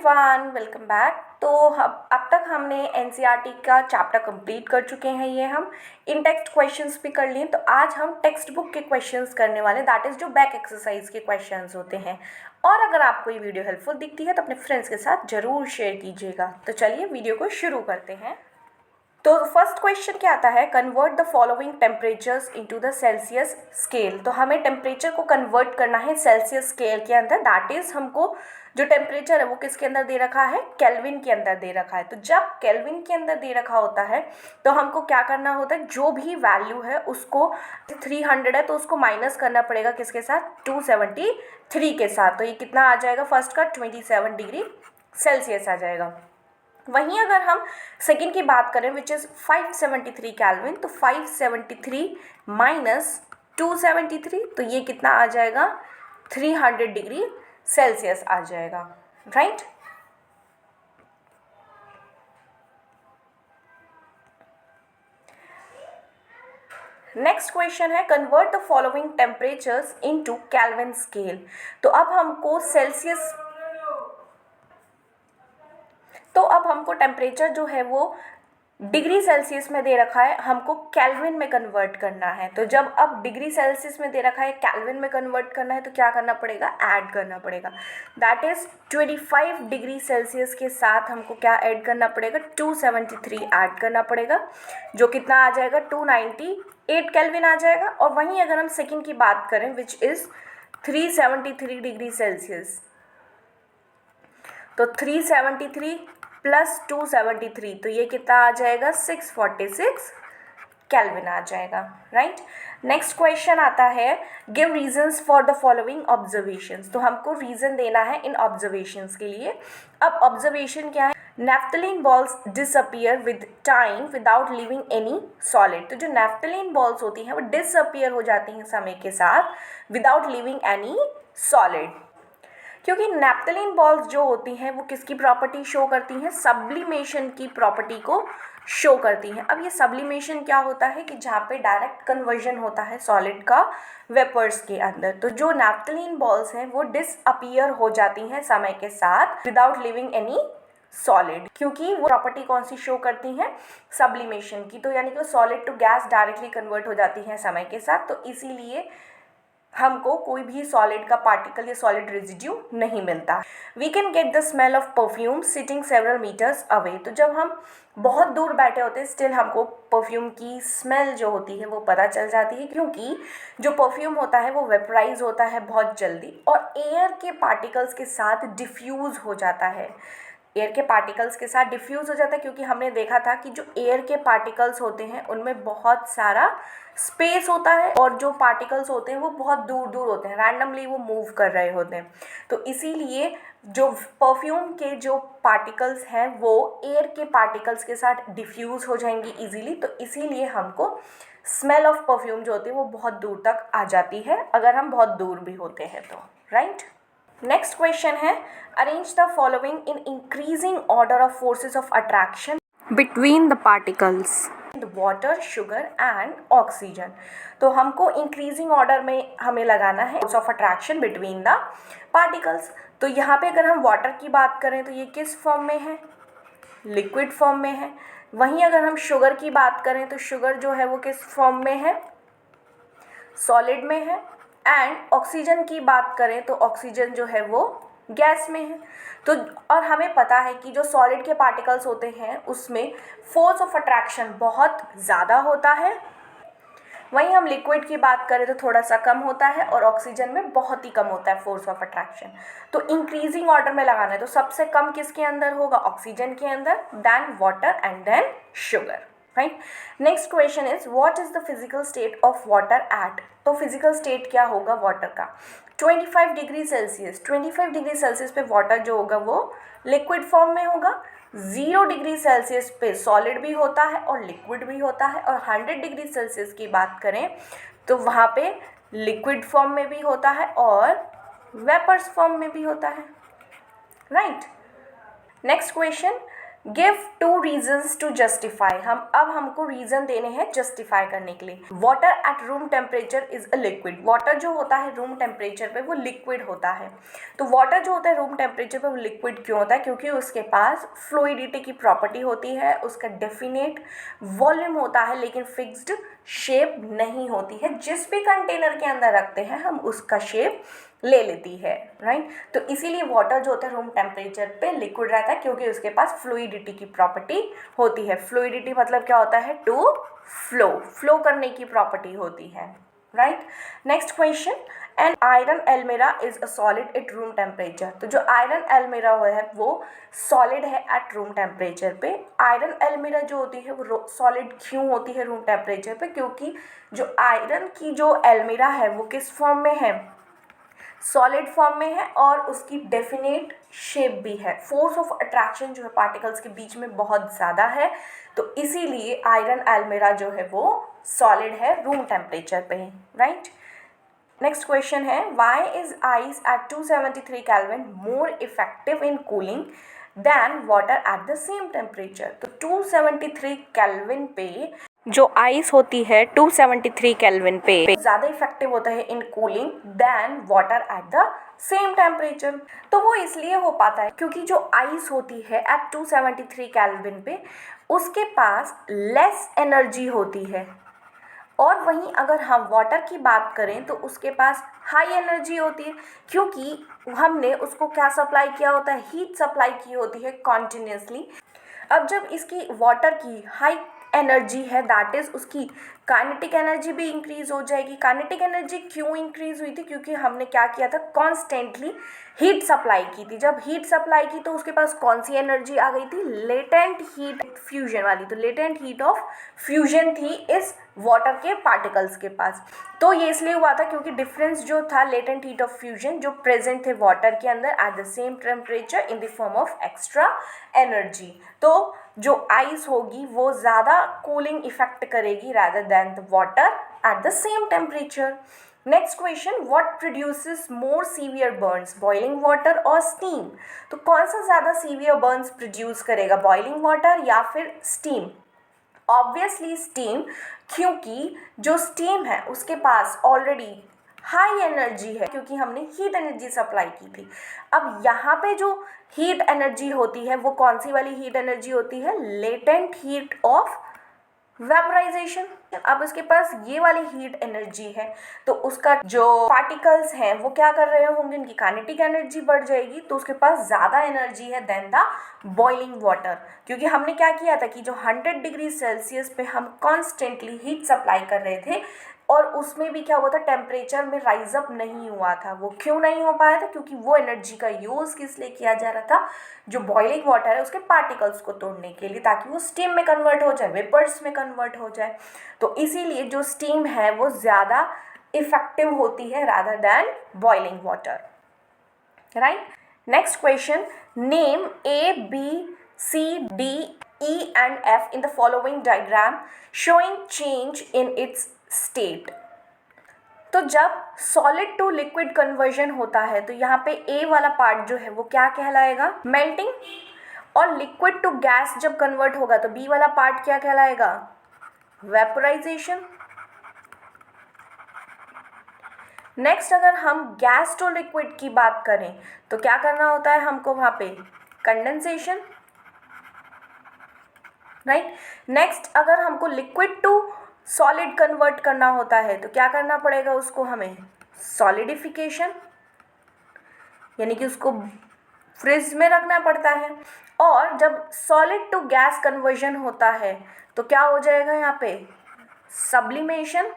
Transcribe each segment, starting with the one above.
Everyone, welcome back. तो अब तक हमने एनसीईआरटी का चैप्टर कंप्लीट कर चुके हैं। ये हम इन टेक्स्ट क्वेश्चंस भी कर लिए। तो आज हम टेक्स्ट बुक के क्वेश्चंस करने वाले, दैट इज़ जो बैक एक्सरसाइज के क्वेश्चंस होते हैं। और अगर आपको ये वीडियो हेल्पफुल दिखती है तो अपने फ्रेंड्स के साथ ज़रूर शेयर कीजिएगा। तो चलिए वीडियो को शुरू करते हैं। तो फर्स्ट क्वेश्चन क्या आता है, convert the following temperatures into the Celsius scale. तो हमें टेम्परेचर को कन्वर्ट करना है सेल्सियस स्केल के अंदर। दैट इज़ हमको जो टेम्परेचर है वो किसके अंदर दे रखा है, केल्विन के अंदर दे रखा है। तो जब केल्विन के अंदर दे रखा होता है तो हमको क्या करना होता है, जो भी वैल्यू है उसको 300 है तो उसको माइनस करना पड़ेगा किसके साथ, 273 के साथ। तो ये कितना आ जाएगा, फर्स्ट का 27 डिग्री सेल्सियस आ जाएगा। वहीं अगर हम सेकेंड की बात करें विच इज़ 573 केल्विन, तो 573 माइनस 273, तो ये कितना आ जाएगा, 300 डिग्री सेल्सियस आ जाएगा, राइट। नेक्स्ट क्वेश्चन है, convert the following temperatures into kelvin scale. तो अब हमको टेम्परेचर जो है वो डिग्री सेल्सियस में दे रखा है, हमको केल्विन में कन्वर्ट करना है। तो जब अब डिग्री सेल्सियस में दे रखा है, केल्विन में कन्वर्ट करना है, तो क्या करना पड़ेगा, ऐड करना पड़ेगा। दैट इज़ 25 डिग्री सेल्सियस के साथ हमको क्या ऐड करना पड़ेगा, 273 ऐड करना पड़ेगा, जो कितना आ जाएगा, 298 केल्विन आ जाएगा। और वहीं अगर हम सेकेंड की बात करें विच इज़ 373 डिग्री सेल्सियस, तो 373 प्लस 273, तो ये कितना आ जाएगा, 646 केल्विन आ जाएगा, राइट। नेक्स्ट क्वेश्चन आता है, give reasons for the following observations. तो हमको रीजन देना है इन ऑब्जर्वेशंस के लिए। अब ऑब्जर्वेशन क्या है, naphthalene balls disappear with time without leaving any solid. तो जो नैफ्थलीन बॉल्स होती हैं वो डिसअपियर हो जाती हैं समय के साथ विदाउट लिविंग एनी सॉलिड, क्योंकि नैप्थलीन बॉल्स जो होती हैं वो किसकी प्रॉपर्टी शो करती हैं, सब्लिमेशन की प्रॉपर्टी को शो करती हैं। अब ये सब्लिमेशन क्या होता है कि जहाँ पे डायरेक्ट कन्वर्जन होता है सॉलिड का वेपर्स के अंदर। तो जो नैप्थलीन बॉल्स हैं वो डिसअपियर हो जाती हैं समय के साथ विदाउट लिविंग एनी सॉलिड, क्योंकि वो प्रॉपर्टी कौन सी शो करती हैं, सब्लिमेशन की। तो यानी कि solid to gas directly convert हो जाती हैं समय के साथ। तो इसीलिए हमको कोई भी सॉलिड का पार्टिकल या सॉलिड रेजिड्यू नहीं मिलता। We can get the smell of perfume sitting several metres away. तो जब हम बहुत दूर बैठे होते हैं स्टिल हमको परफ्यूम की स्मेल जो होती है वो पता चल जाती है, क्योंकि जो परफ्यूम होता है वो वेपराइज होता है बहुत जल्दी और एयर के पार्टिकल्स के साथ डिफ्यूज़ हो जाता है। एयर के पार्टिकल्स के साथ डिफ्यूज़ हो जाता है, क्योंकि हमने देखा था कि जो एयर के पार्टिकल्स होते हैं उनमें बहुत सारा स्पेस होता है और जो पार्टिकल्स होते हैं वो बहुत दूर दूर होते हैं, रैंडमली वो मूव कर रहे होते हैं। तो इसीलिए जो परफ्यूम के जो पार्टिकल्स हैं वो एयर के पार्टिकल्स के साथ डिफ्यूज़ हो जाएंगी इजीली। तो इसीलिए हमको स्मेल ऑफ परफ्यूम जो होती है वो बहुत दूर तक आ जाती है अगर हम बहुत दूर भी होते हैं तो, राइट। नेक्स्ट क्वेश्चन है, arrange the following in increasing order of forces of attraction between the particles, water, sugar and oxygen. तो हमको इंक्रीजिंग ऑर्डर में हमें लगाना है force of attraction between the particles. तो यहाँ पे अगर हम वाटर की बात करें तो ये किस फॉर्म में है, लिक्विड फॉर्म में है। वहीं अगर हम शुगर की बात करें तो शुगर जो है वो किस फॉर्म में है, सॉलिड में है। एंड ऑक्सीजन की बात करें तो ऑक्सीजन जो है वो गैस में है। तो और हमें पता है कि जो सॉलिड के पार्टिकल्स होते हैं उसमें फोर्स ऑफ अट्रैक्शन बहुत ज़्यादा होता है, वहीं हम लिक्विड की बात करें तो थोड़ा सा कम होता है और ऑक्सीजन में बहुत ही कम होता है फोर्स ऑफ अट्रैक्शन। तो इंक्रीजिंग ऑर्डर में लगाना है तो सबसे कम किसके अंदर होगा, ऑक्सीजन के अंदर, then water and then sugar, right. Next question is, what is the physical state of water at. तो फिजिकल स्टेट क्या होगा वाटर का, 25 डिग्री सेल्सियस। 25 डिग्री सेल्सियस पे वाटर जो होगा वो लिक्विड फॉर्म में होगा, 0 डिग्री सेल्सियस पे सॉलिड भी होता है और लिक्विड भी होता है, और 100 डिग्री सेल्सियस की बात करें तो वहाँ पे लिक्विड फॉर्म में भी होता है और वेपर्स फॉर्म में भी होता है, right. Next question, give 2 reasons to justify, हमको रीजन देने हैं जस्टिफाई करने के लिए। Water at room temperature is a liquid, water जो होता है रूम टेम्परेचर पे वो लिक्विड होता है। तो वाटर जो होता है रूम टेम्परेचर पे वो लिक्विड क्यों होता है? क्योंकि उसके पास फ्लूइडिटी की प्रॉपर्टी होती है, उसका डेफिनेट वॉल्यूम होता है लेकिन फिक्स्ड शेप नहीं होती है। जिस भी कंटेनर के अंदर रखते हैं हम उसका शेप ले लेती है, राइट। तो इसीलिए वाटर जो होता है रूम टेम्परेचर पे लिक्विड रहता है क्योंकि उसके पास फ्लूइडिटी की प्रॉपर्टी होती है। फ्लूइडिटी मतलब क्या होता है? टू फ्लो करने की प्रॉपर्टी होती है, right. Next question, an iron almirah is a solid at room temperature. तो जो आयरन एल्मेरा है वो सॉलिड है एट रूम टेम्परेचर पे। आयरन एल्मेरा जो होती है वो सॉलिड क्यों होती है रूम टेम्परेचर पे? क्योंकि जो आयरन की जो एल्मेरा है वो किस फॉर्म में है? सॉलिड फॉर्म में है और उसकी डेफिनेट शेप भी है। फोर्स ऑफ अट्रैक्शन जो है पार्टिकल्स के बीच में बहुत ज़्यादा है, तो इसीलिए आयरन एल्मेरा जो है वो सॉलिड है रूम टेम्परेचर पे, राइट। नेक्स्ट क्वेश्चन है, why is ice at 273 kelvin more effective in cooling than water at the same temperature. तो 273 केल्विन पे जो आइस होती है 273 केल्विन पे ज़्यादा इफेक्टिव होता है in cooling than water at the same temperature. तो वो इसलिए हो पाता है क्योंकि जो आइस होती है एट 273 केल्विन पे उसके पास लेस एनर्जी होती है, और वहीं अगर हम वाटर की बात करें तो उसके पास हाई एनर्जी होती है क्योंकि हमने उसको क्या सप्लाई किया होता है? हीट सप्लाई की होती है कॉन्टिन्यूसली। अब जब इसकी वाटर की हाई एनर्जी है दैट इज़ उसकी काइनेटिक एनर्जी भी इंक्रीज हो जाएगी। काइनेटिक एनर्जी क्यों इंक्रीज हुई थी? क्योंकि हमने क्या किया था? कॉन्स्टेंटली हीट सप्लाई की थी। जब हीट सप्लाई की तो उसके पास कौन सी एनर्जी आ गई थी? लेटेंट हीट फ्यूजन वाली। तो लेटेंट हीट ऑफ फ्यूजन थी इस वाटर के पार्टिकल्स के पास। तो ये इसलिए हुआ था क्योंकि डिफरेंस जो था लेटेंट हीट ऑफ फ्यूजन जो प्रेजेंट थे वाटर के अंदर eight the same temperature in the form of extra energy. तो जो आइस होगी वो ज़्यादा कूलिंग इफेक्ट करेगी rather than the water at the same temperature. Next question, what produces more severe Burns, boiling water और steam? तो कौन सा ज़्यादा सीवियर बर्न्स प्रोड्यूस करेगा, बॉइलिंग वाटर या फिर स्टीम? ऑब्वियसली स्टीम, क्योंकि जो स्टीम है उसके पास ऑलरेडी हाई एनर्जी है क्योंकि हमने हीट एनर्जी सप्लाई की थी। अब यहाँ पे जो हीट एनर्जी होती है वो कौन सी वाली हीट एनर्जी होती है? Latent heat of vaporisation. अब उसके पास ये वाली हीट एनर्जी है तो उसका जो पार्टिकल्स हैं वो क्या कर रहे होंगे? उनकी काइनेटिक एनर्जी बढ़ जाएगी, तो उसके पास ज़्यादा एनर्जी है देन द बॉइलिंग वाटर। क्योंकि हमने क्या किया था कि जो 100 डिग्री सेल्सियस पे हम कॉन्स्टेंटली हीट सप्लाई कर रहे थे और उसमें भी क्या हुआ था? टेम्परेचर में राइज अप नहीं हुआ था। वो क्यों नहीं हो पाया था? क्योंकि वो एनर्जी का यूज़ किस लिए किया जा रहा था? जो बॉइलिंग वाटर है उसके पार्टिकल्स को तोड़ने के लिए, ताकि वो स्टीम में कन्वर्ट हो जाए, वेपर्स में कन्वर्ट हो जाए। तो इसीलिए जो स्टीम है वो ज़्यादा इफेक्टिव होती है rather than boiling water, right. Next question, name A B C D E and F in the following diagram showing change in its state. तो जब सॉलिड टू लिक्विड कन्वर्जन होता है तो यहाँ पे ए वाला पार्ट जो है वो क्या कहलाएगा? मेल्टिंग। और लिक्विड टू गैस जब कन्वर्ट होगा तो बी वाला पार्ट क्या कहलाएगा? वेपोराइजेशन। नेक्स्ट अगर हम गैस टू लिक्विड की बात करें तो क्या करना होता है हमको वहाँ पे? Condensation, right. नेक्स्ट अगर हमको लिक्विड टू सॉलिड कन्वर्ट करना होता है तो क्या करना पड़ेगा उसको हमें? सॉलिडिफिकेशन, यानी कि उसको फ्रिज में रखना पड़ता है। और जब सॉलिड टू गैस कन्वर्जन होता है तो क्या हो जाएगा यहाँ पे? सब्लिमेशन।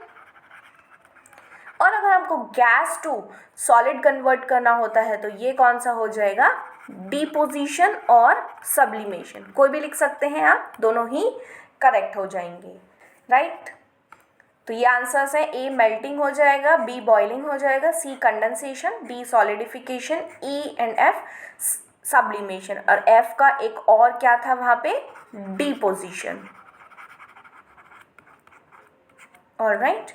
और अगर हमको गैस टू सॉलिड कन्वर्ट करना होता है तो ये कौन सा हो जाएगा? डिपोजिशन और सब्लिमेशन। कोई भी लिख सकते हैं आप, दोनों ही करेक्ट हो जाएंगे, राइट। तो ये आंसर्स हैं, ए मेल्टिंग हो जाएगा, बी बॉइलिंग हो जाएगा, C condensation, D solidification, E and F sublimation, और एफ का एक और क्या था वहाँ पे? डिपोजिशन। ऑलराइट,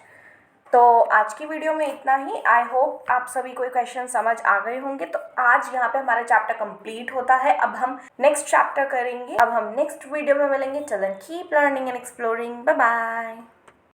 तो आज की वीडियो में इतना ही। आई होप आप सभी को क्वेश्चन समझ आ गए होंगे। तो आज यहाँ पे हमारा चैप्टर कंप्लीट होता है। अब हम नेक्स्ट चैप्टर करेंगे। अब हम नेक्स्ट वीडियो में मिलेंगे। चलें, keep learning and exploring. Bye bye.